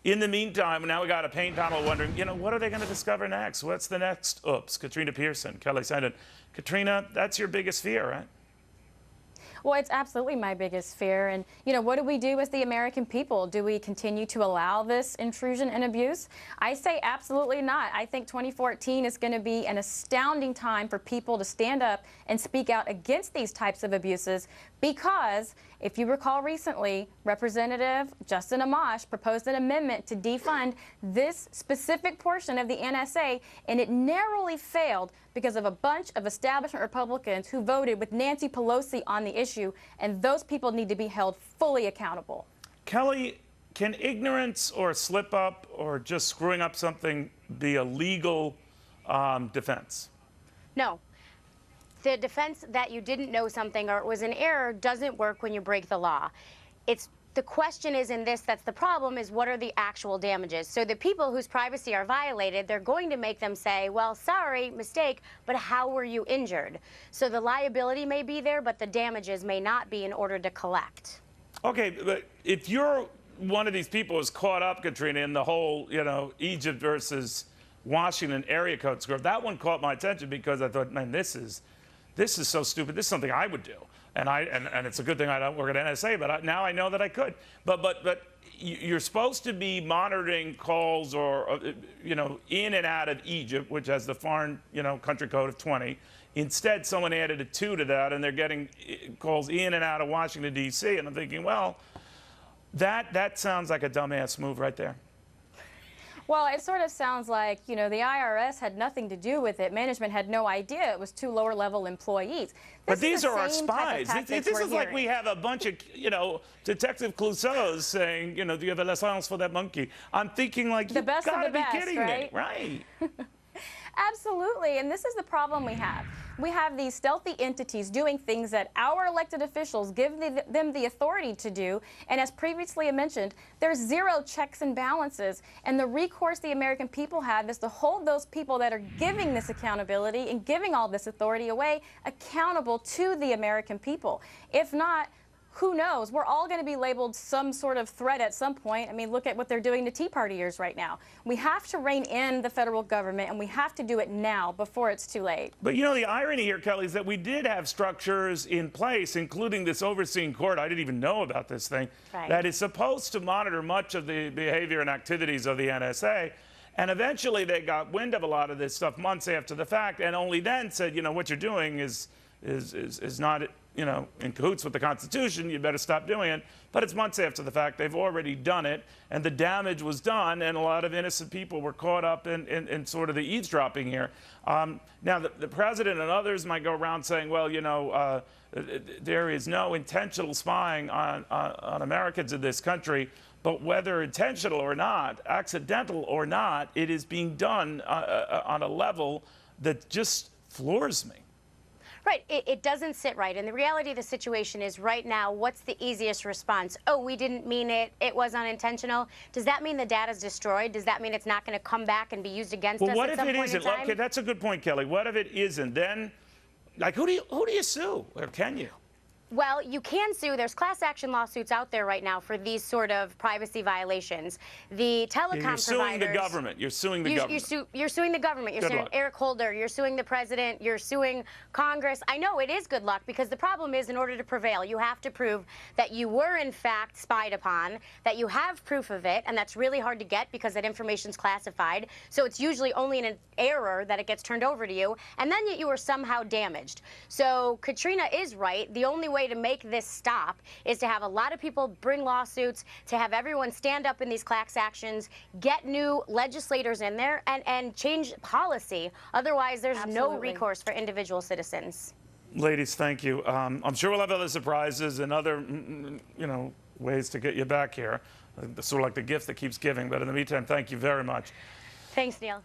In the meantime, now we got a pain panel wondering, what are they going to discover next? What's the next oops? Katrina Pierson, Kelly Saindon. Katrina, that's your biggest fear, right? Well, it's absolutely my biggest fear. And, what do we do as the American people? Do we continue to allow this intrusion and abuse? I say absolutely not. I think 2014 is going to be an astounding time for people to stand up and speak out against these types of abuses because, if you recall recently, Representative Justin Amash proposed an amendment to defund this specific portion of the NSA, and it narrowly failed because of a bunch of establishment Republicans who voted with Nancy Pelosi on the issue, and those people need to be held fully accountable. Kelly, can ignorance or slip up or just screwing up something be a legal defense? No. The defense that you didn't know something or it was an error doesn't work when you break the law. The question is in this, that's the problem, is what are the actual damages? So the people whose privacy are violated, they're going to make them say, well, sorry, mistake, but how were you injured? So the liability may be there, but the damages may not be in order to collect. Okay, but if you're one of these people who's caught up, Katrina, in the whole, Egypt versus Washington area code score, that one caught my attention because I thought, man, this is so stupid. This is something I would do. And it's a good thing I don't work at NSA, but now I know that I could. But you're supposed to be monitoring calls or, in and out of Egypt, which has the foreign, country code of 20. Instead, someone added a 2 to that, and they're getting calls in and out of Washington, D.C. And I'm thinking, well, that sounds like a dumbass move right there. Well, it sort of sounds like, the IRS had nothing to do with it. Management had no idea it was 2 lower-level employees. But these are our spies. This is like we have a bunch of, Detective Clouseaus saying, do you have a license for that monkey? I'm thinking like, the best of the best, you gotta be kidding right? me, right? Absolutely, and this is the problem we have. We have these stealthy entities doing things that our elected officials give them the authority to do, and as previously mentioned, there's zero checks and balances, and the recourse the American people have is to hold those people that are giving this accountability and giving all this authority away accountable to the American people. If not, who knows? We're all going to be labeled some sort of threat at some point. I mean, look at what they're doing to Tea Partiers right now. We have to rein in the federal government, and we have to do it now before it's too late. But, the irony here, Kelly, is that we did have structures in place, including this overseeing court. I didn't even know about this thing, right, that is supposed to monitor much of the behavior and activities of the NSA. And eventually they got wind of a lot of this stuff months after the fact, and only then said, what you're doing is not, in cahoots with the Constitution. You better stop doing it. But it's months after the fact. They've already done it, and the damage was done, and a lot of innocent people were caught up in sort of the eavesdropping here. Now, the president and others might go around saying, well, there is no intentional spying on Americans in this country, but whether intentional or not, accidental or not, it is being done on a level that just floors me. Right. It doesn't sit right. And the reality of the situation is right now, what's the easiest response? Oh, we didn't mean it. It was unintentional. Does that mean the data's destroyed? Does that mean it's not going to come back and be used against us at some point in time? Well, what if it isn't? Okay, that's a good point, Kelly. What if it isn't? Then, like, who do you sue? Or can you? Well, you can sue. There's class action lawsuits out there right now for these sort of privacy violations. The telecom providers... You're suing the government. You're suing the government. You're suing the government. You're suing Eric Holder. You're suing the president. You're suing Congress. I know it is good luck because the problem is in order to prevail, you have to prove that you were in fact spied upon, that you have proof of it, and that's really hard to get because that information's classified. So it's usually only in an error that it gets turned over to you, and then yet you were somehow damaged. So Katrina is right. The only way to make this stop is to have a lot of people bring lawsuits, to have everyone stand up in these class actions, get new legislators in there, and change policy. Otherwise, there's no recourse for individual citizens. Ladies, thank you. I'm sure we'll have other surprises and other, ways to get you back here. Sort of like the gift that keeps giving. But in the meantime, thank you very much. Thanks, Neil.